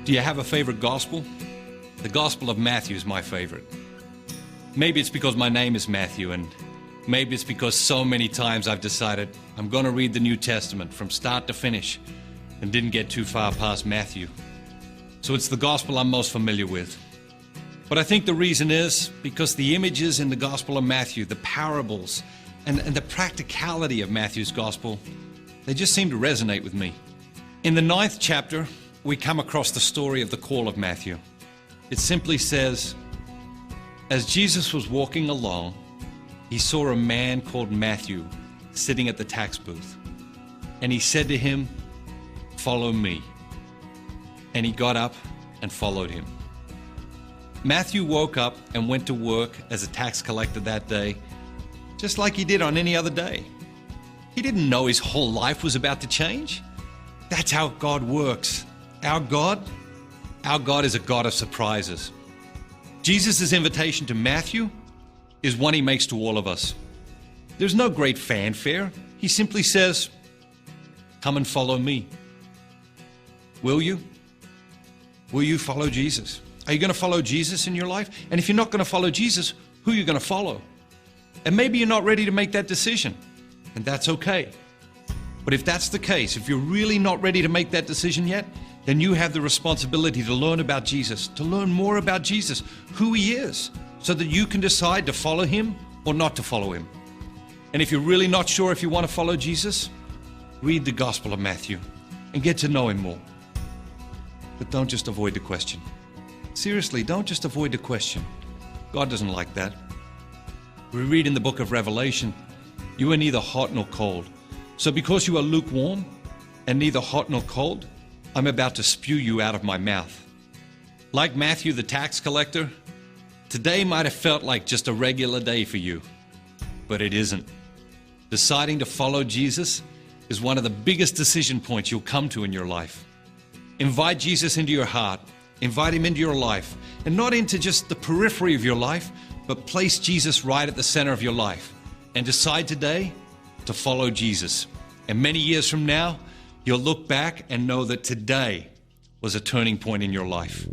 Do you have a favorite gospel? The Gospel of Matthew is my favorite. Maybe it's because my name is Matthew, and maybe it's because so many times I've decided I'm going to read the New Testament from start to finish and didn't get too far past Matthew. So it's the gospel I'm most familiar with. But I think the reason is because the images in the Gospel of Matthew, the parables, and the practicality of Matthew's gospel, they just seem to resonate with me. In the 9th chapter, we come across the story of the call of Matthew. It simply says, as Jesus was walking along, he saw a man called Matthew sitting at the tax booth. And he said to him, "Follow me." And he got up and followed him. Matthew woke up and went to work as a tax collector that day, just like he did on any other day. He didn't know his whole life was about to change. That's how God works. Our God is a God of surprises. Jesus' invitation to Matthew is one he makes to all of us. There's no great fanfare. He simply says, "Come and follow me." Will you? Will you follow Jesus? Are you going to follow Jesus in your life? And if you're not going to follow Jesus, who are you going to follow? And maybe you're not ready to make that decision, and that's okay. But if that's the case, if you're really not ready to make that decision yet, then you have the responsibility to learn about Jesus, to learn more about Jesus, who he is, so that you can decide to follow him or not to follow him. And if you're really not sure if you want to follow Jesus, read the Gospel of Matthew and get to know him more. But don't just avoid the question. Seriously, don't just avoid the question. God doesn't like that. We read in the book of Revelation, you are neither hot nor cold. So because you are lukewarm and neither hot nor cold, I'm about to spew you out of my mouth. Like Matthew the tax collector, today might have felt like just a regular day for you, but it isn't. Deciding to follow Jesus is one of the biggest decision points you'll come to in your life. Invite Jesus into your heart, invite him into your life, and not into just the periphery of your life, but place Jesus right at the center of your life, and decide today to follow Jesus. And many years from now, you'll look back and know that today was a turning point in your life.